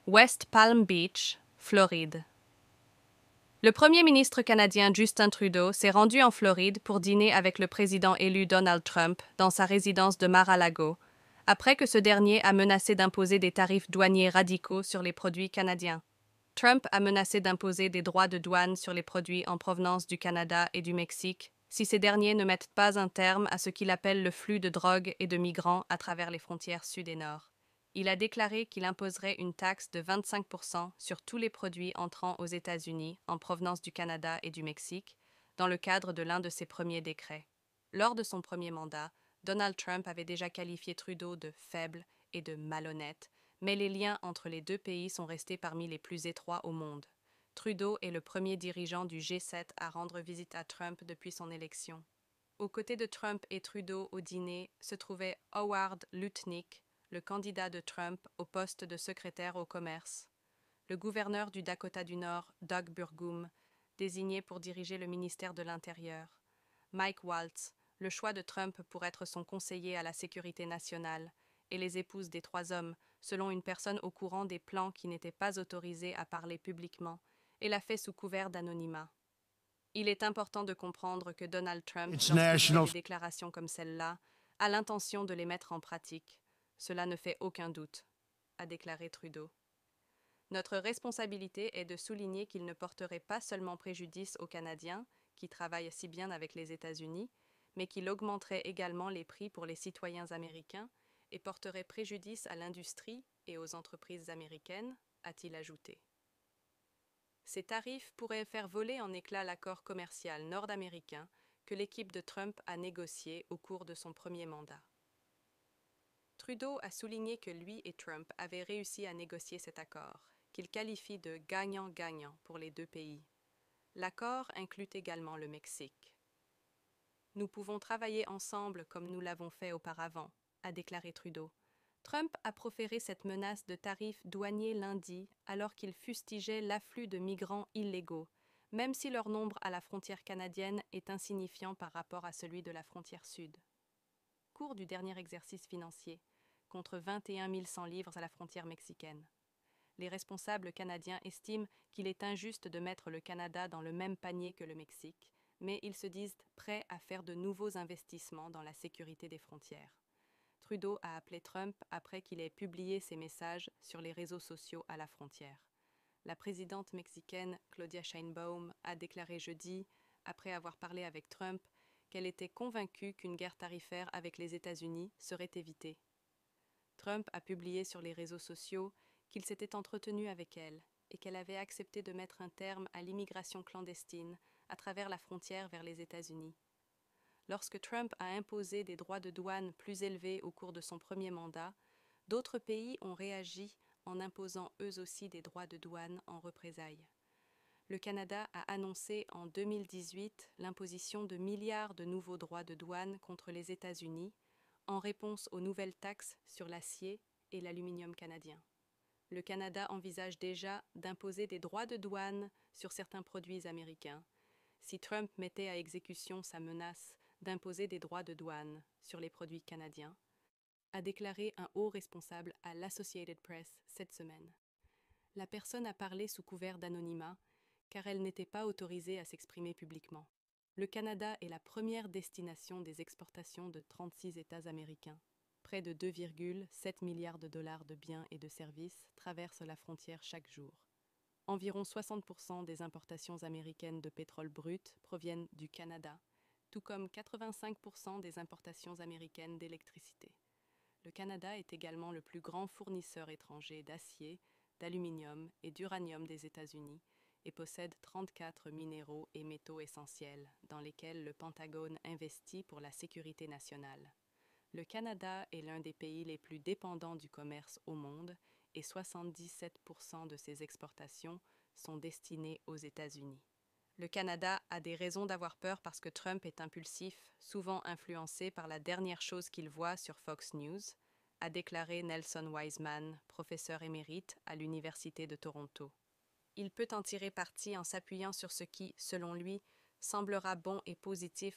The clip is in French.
West Palm Beach, Floride. Le premier ministre canadien Justin Trudeau s'est rendu en Floride pour dîner avec le président élu Donald Trump dans sa résidence de Mar-a-Lago, après que ce dernier a menacé d'imposer des tarifs douaniers radicaux sur les produits canadiens. Trump a menacé d'imposer des droits de douane sur les produits en provenance du Canada et du Mexique si ces derniers ne mettent pas un terme à ce qu'il appelle le flux de drogue et de migrants à travers les frontières sud et nord. Il a déclaré qu'il imposerait une taxe de 25% sur tous les produits entrant aux États-Unis en provenance du Canada et du Mexique, dans le cadre de l'un de ses premiers décrets. Lors de son premier mandat, Donald Trump avait déjà qualifié Trudeau de faible et de malhonnête, mais les liens entre les deux pays sont restés parmi les plus étroits au monde. Trudeau est le premier dirigeant du G7 à rendre visite à Trump depuis son élection. Aux côtés de Trump et Trudeau au dîner se trouvait Howard Lutnick, le candidat de Trump au poste de secrétaire au commerce, le gouverneur du Dakota du Nord, Doug Burgum, désigné pour diriger le ministère de l'Intérieur, Mike Waltz, le choix de Trump pour être son conseiller à la sécurité nationale, et les épouses des trois hommes, selon une personne au courant des plans qui n'étaient pas autorisés à parler publiquement, et l'a fait sous couvert d'anonymat. Il est important de comprendre que Donald Trump, lorsqu'il fait des déclarations comme celle-là, a l'intention de les mettre en pratique. Cela ne fait aucun doute, a déclaré Trudeau. Notre responsabilité est de souligner qu'il ne porterait pas seulement préjudice aux Canadiens, qui travaillent si bien avec les États-Unis, mais qu'il augmenterait également les prix pour les citoyens américains et porterait préjudice à l'industrie et aux entreprises américaines, a-t-il ajouté. Ces tarifs pourraient faire voler en éclats l'accord commercial nord-américain que l'équipe de Trump a négocié au cours de son premier mandat. Trudeau a souligné que lui et Trump avaient réussi à négocier cet accord, qu'il qualifie de gagnant-gagnant pour les deux pays. L'accord inclut également le Mexique. Nous pouvons travailler ensemble comme nous l'avons fait auparavant, a déclaré Trudeau. Trump a proféré cette menace de tarifs douaniers lundi alors qu'il fustigeait l'afflux de migrants illégaux, même si leur nombre à la frontière canadienne est insignifiant par rapport à celui de la frontière sud. Cours du dernier exercice financier, contre 21 100 livres à la frontière mexicaine. Les responsables canadiens estiment qu'il est injuste de mettre le Canada dans le même panier que le Mexique, mais ils se disent prêts à faire de nouveaux investissements dans la sécurité des frontières. Trudeau a appelé Trump après qu'il ait publié ses messages sur les réseaux sociaux à la frontière. La présidente mexicaine Claudia Sheinbaum a déclaré jeudi, après avoir parlé avec Trump, qu'elle était convaincue qu'une guerre tarifaire avec les États-Unis serait évitée. Trump a publié sur les réseaux sociaux qu'il s'était entretenu avec elle et qu'elle avait accepté de mettre un terme à l'immigration clandestine à travers la frontière vers les États-Unis. Lorsque Trump a imposé des droits de douane plus élevés au cours de son premier mandat, d'autres pays ont réagi en imposant eux aussi des droits de douane en représailles. Le Canada a annoncé en 2018 l'imposition de milliards de nouveaux droits de douane contre les États-Unis en réponse aux nouvelles taxes sur l'acier et l'aluminium canadien. Le Canada envisage déjà d'imposer des droits de douane sur certains produits américains si Trump mettait à exécution sa menace d'imposer des droits de douane sur les produits canadiens, a déclaré un haut responsable à l'Associated Press cette semaine. La personne a parlé sous couvert d'anonymat car elle n'était pas autorisée à s'exprimer publiquement. Le Canada est la première destination des exportations de 36 États américains. Près de 2,7 milliards de dollars de biens et de services traversent la frontière chaque jour. Environ 60% des importations américaines de pétrole brut proviennent du Canada, tout comme 85% des importations américaines d'électricité. Le Canada est également le plus grand fournisseur étranger d'acier, d'aluminium et d'uranium des États-Unis et possède 34 minéraux et métaux essentiels dans lesquels le Pentagone investit pour la sécurité nationale. Le Canada est l'un des pays les plus dépendants du commerce au monde et 77% de ses exportations sont destinées aux États-Unis. Le Canada a des raisons d'avoir peur parce que Trump est impulsif, souvent influencé par la dernière chose qu'il voit sur Fox News, a déclaré Nelson Wiseman, professeur émérite à l'Université de Toronto. Il peut en tirer parti en s'appuyant sur ce qui, selon lui, semblera bon et positif